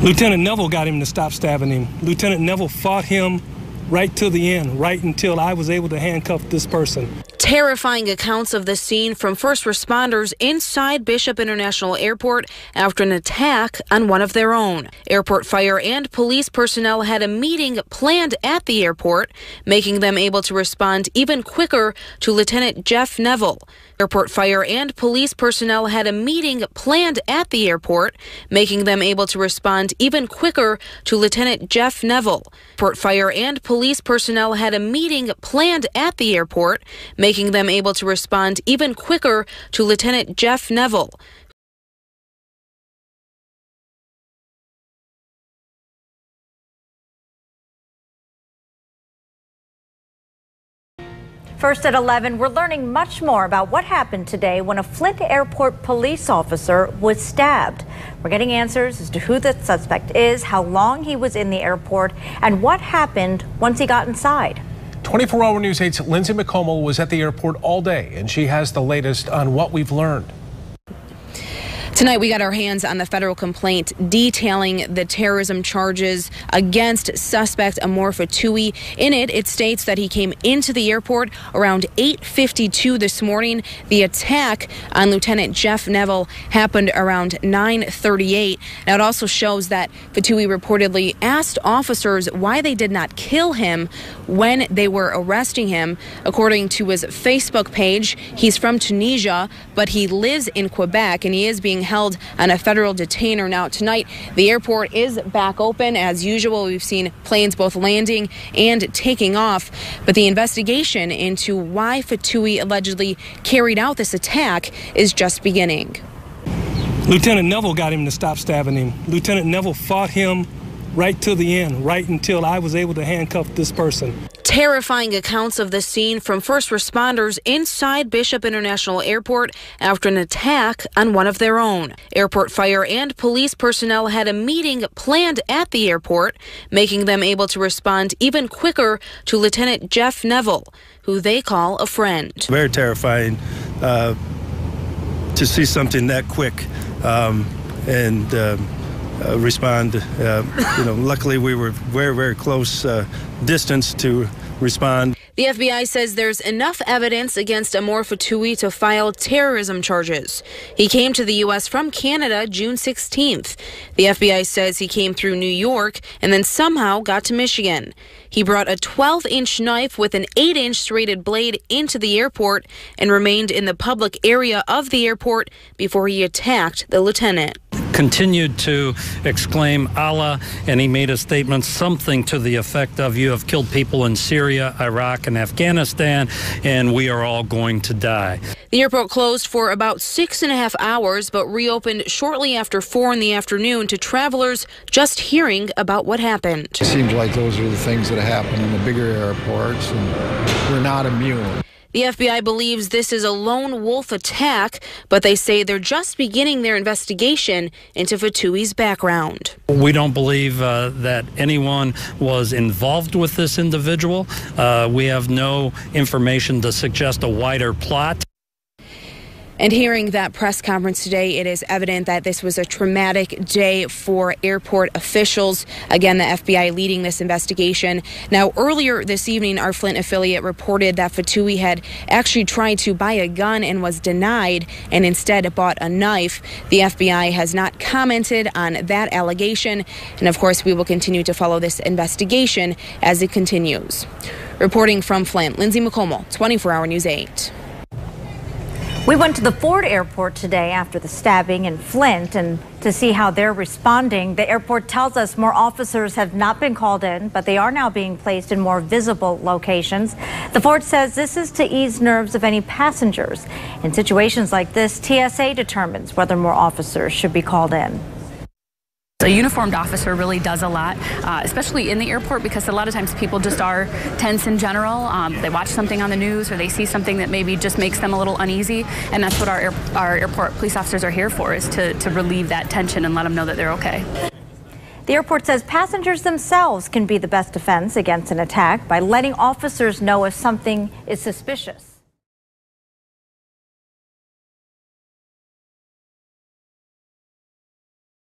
Lieutenant Neville got him to stop stabbing him. Lieutenant Neville fought him right to the end, right until I was able to handcuff this person. Terrifying accounts of the scene from first responders inside Bishop International Airport after an attack on one of their own. Airport fire and police personnel had a meeting planned at the airport, making them able to respond even quicker to Lieutenant Jeff Neville. Airport fire and police personnel had a meeting planned at the airport, making them able to respond even quicker to Lieutenant Jeff Neville. Airport fire and police personnel had a meeting planned at the airport, making them able to respond even quicker to Lieutenant Jeff Neville. First at 11, we're learning much more about what happened today when a Flint Airport police officer was stabbed. We're getting answers as to who the suspect is, how long he was in the airport, and what happened once he got inside. 24-Hour News 8's Lindsay McComal was at the airport all day, and she has the latest on what we've learned. Tonight, we got our hands on the federal complaint detailing the terrorism charges against suspect Amor Fatoui. In it, it states that he came into the airport around 8:52 this morning. The attack on Lieutenant Jeff Neville happened around 9:38. Now, it also shows that Fatoui reportedly asked officers why they did not kill him when they were arresting him. According to his Facebook page, he's from Tunisia, but he lives in Quebec, and he is being held on a federal detainer. Now, tonight, the airport is back open as usual. We've seen planes both landing and taking off, but the investigation into why Fatoui allegedly carried out this attack is just beginning. Lieutenant Neville got him to stop stabbing him. Lieutenant Neville fought him right to the end, right until I was able to handcuff this person. Terrifying accounts of the scene from first responders inside Bishop International Airport after an attack on one of their own. Airport fire and police personnel had a meeting planned at the airport, making them able to respond even quicker to Lieutenant Jeff Neville, who they call a friend. Very terrifying to see something that quick and respond. Luckily we were very, very close distance to respond. The FBI says there's enough evidence against Amor Fatoui to file terrorism charges. He came to the U.S. from Canada June 16th. The FBI says he came through New York and then somehow got to Michigan. He brought a 12-inch knife with an 8-inch serrated blade into the airport and remained in the public area of the airport before he attacked the lieutenant. Continued to exclaim Allah, and he made a statement something to the effect of, "You have killed people in Syria, Iraq, and Afghanistan, and we are all going to die." The airport closed for about 6.5 hours, but reopened shortly after 4 in the afternoon to travelers just hearing about what happened. It seems like those are the things that happen in the bigger airports, and we're not immune. The FBI believes this is a lone wolf attack, but they say they're just beginning their investigation into Fatoui's background. We don't believe that anyone was involved with this individual. We have no information to suggest a wider plot. And hearing that press conference today, it is evident that this was a traumatic day for airport officials. Again, the FBI leading this investigation. Now, earlier this evening, our Flint affiliate reported that Fatoui had actually tried to buy a gun and was denied and instead bought a knife. The FBI has not commented on that allegation. And of course, we will continue to follow this investigation as it continues. Reporting from Flint, Lindsay McComal, 24-Hour News 8. We went to the Ford Airport today after the stabbing in Flint and to see how they're responding. The airport tells us more officers have not been called in, but they are now being placed in more visible locations. The Ford says this is to ease nerves of any passengers. In situations like this, TSA determines whether more officers should be called in. A uniformed officer really does a lot, especially in the airport, because a lot of times people just are tense in general. They watch something on the news or they see something that maybe just makes them a little uneasy, and that's what our airport police officers are here for, is to relieve that tension and let them know that they're okay. The airport says passengers themselves can be the best defense against an attack by letting officers know if something is suspicious.